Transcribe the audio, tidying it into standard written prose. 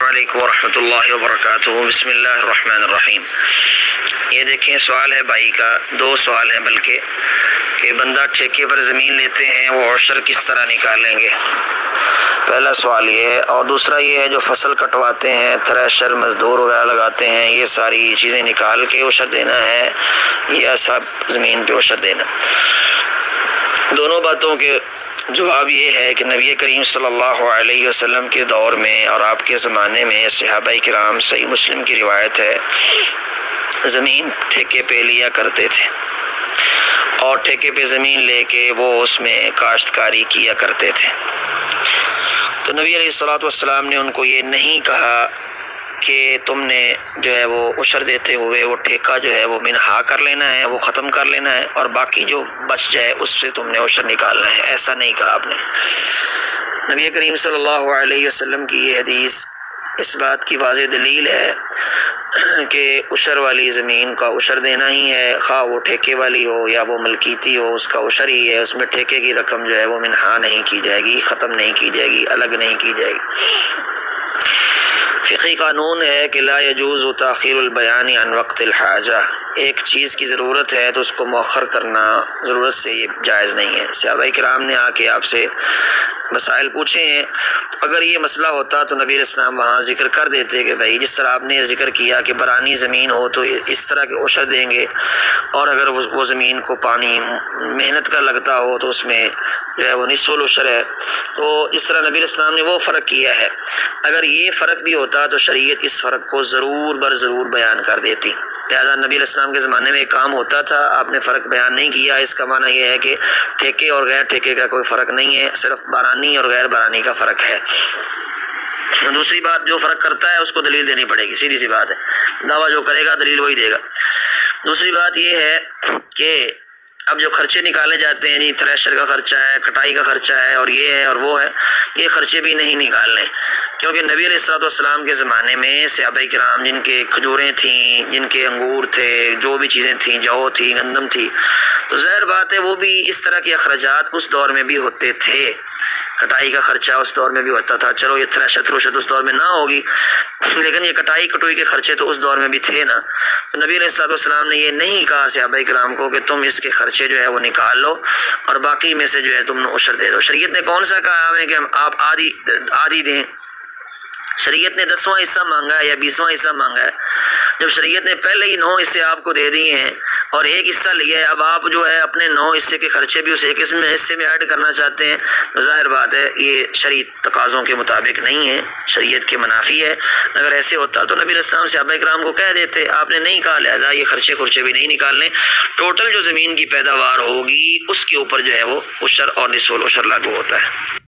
علیکم ورحمۃ اللہ وبرکاتہ۔ بسم اللہ الرحمن الرحیم۔ یہ دیکھیں سوال ہے بھائی کا، دو سوال ہیں بلکہ، کہ بندہ ٹھیکے پر زمین لیتے ہیں وہ عشر کس طرح نکالیں گے؟ پہلا سوال یہ ہے، اور دوسرا یہ ہے جو فصل کٹواتے ہیں، تھریشر مزدور وغیرہ لگاتے ہیں، یہ ساری چیزیں نکال کے عشر دینا ہے یا سب زمین پہ عشر دینا؟ دونوں باتوں کے جواب یہ ہے کہ نبی کریم صلی اللہ علیہ وسلم کے دور میں اور آپ کے زمانے میں صحابہ کرام، صحیح مسلم کی روایت ہے، زمین ٹھیکے پہ لیا کرتے تھے اور ٹھیکے پہ زمین لے کے وہ اس میں کاشتکاری کیا کرتے تھے۔ تو نبی علیہ الصلوۃ والسلام نے ان کو یہ نہیں کہا کہ تم نے جو ہے وہ عشر دیتے ہوئے وہ ٹھیکہ جو ہے وہ منہا کر لینا ہے، وہ ختم کر لینا ہے اور باقی جو بچ جائے اس سے تم نے عشر نکالنا ہے، ایسا نہیں کہا آپ نے۔ نبی کریم صلی اللہ علیہ وسلم کی یہ حدیث اس بات کی واضح دلیل ہے کہ عشر والی زمین کا عشر دینا ہی ہے، خواہ وہ ٹھیکے والی ہو یا وہ ملکیتی ہو، اس کا عشر ہی ہے، اس میں ٹھیکے کی رقم جو ہے وہ منہا نہیں کی جائے گی، ختم نہیں کی جائے گی، الگ نہیں کی جائے گی۔ فقہی قانون ہے کہ لا یجوز تاخیر البیان عن وقت الحاجہ، ایک چیز کی ضرورت ہے تو اس کو مؤخر کرنا ضرورت سے یہ جائز نہیں ہے۔ صحابہ کرام نے آ کے آپ سے مسائل پوچھے ہیں، اگر یہ مسئلہ ہوتا تو نبی علیہ السلام وہاں ذکر کر دیتے کہ بھائی جس طرح آپ نے ذکر کیا کہ برانی زمین ہو تو اس طرح کے عشر دیں گے، اور اگر وہ زمین کو پانی محنت کا لگتا ہو تو اس میں جو ہے وہ نصف العشر ہے، تو اس طرح نبی علیہ السلام نے وہ فرق کیا ہے۔ اگر یہ فرق بھی ہوتا تو شریعت اس فرق کو ضرور بر ضرور بیان کر دیتی، لہذا نبی علیہ السلام کے زمانے میں ایک کام ہوتا تھا، آپ نے فرق بیان نہیں کیا، اس کا معنی یہ ہے کہ ٹھیکے اور غیر ٹھیکے کا کوئی فرق نہیں ہے، صرف بارانی اور غیر بارانی کا فرق ہے۔ دوسری بات، جو فرق کرتا ہے اس کو دلیل دینی پڑے گی، سیدھی سی بات ہے، دعویٰ جو کرے گا دلیل وہی دے گا۔ دوسری بات یہ ہے کہ اب جو خرچے نکالے جاتے ہیں، جی تھریشر کا خرچہ ہے، کٹائی کا خرچہ ہے، اور یہ ہے اور وہ ہے، یہ خرچے بھی نہیں نکالنے، کیونکہ نبی علیہ الصلوۃ والسلام کے زمانے میں صحابہ کرام جن کے کھجوریں تھیں، جن کے انگور تھے، جو بھی چیزیں تھیں، جو تھی، گندم تھی، تو ظاہر بات ہے وہ بھی اس طرح کے اخراجات اس دور میں بھی ہوتے تھے، کٹائی کا خرچہ اس دور میں بھی ہوتا تھا۔ چلو یہ تھریشر اس دور میں نہ ہوگی، لیکن یہ کٹائی کٹوئی کے خرچے تو اس دور میں بھی تھے نا۔ تو نبی علیہ الصلوۃ والسلام نے یہ نہیں کہا صحابہ کرام کو کہ تم اس کے خرچے جو ہے وہ نکال لو اور باقی میں سے جو ہے تم نے عشر دے دو۔ شریعت نے کون سا کہا ہمیں کہ آپ آدھی دیں؟ شریعت نے 10واں حصہ مانگا ہے یا 20واں حصہ مانگا ہے؟ جب شریعت نے پہلے ہی 9 حصے آپ کو دے دیے ہیں اور ایک حصہ لیا ہے، اب آپ جو ہے اپنے 9 حصے کے خرچے بھی اس ایک حصے میں ایڈ کرنا چاہتے ہیں، تو ظاہر بات ہے یہ شرعی تقاضوں کے مطابق نہیں ہے، شریعت کے منافی ہے۔ اگر ایسے ہوتا تو نبی علیہ السلام صحابہ کرام کو کہہ دیتے، آپ نے نہیں کہا، لہذا یہ خرچے بھی نہیں نکالنے، ٹوٹل جو زمین کی پیداوار ہوگی اس کے اوپر جو ہے وہ عشر اور نصف العشر لاگو ہوتا ہے۔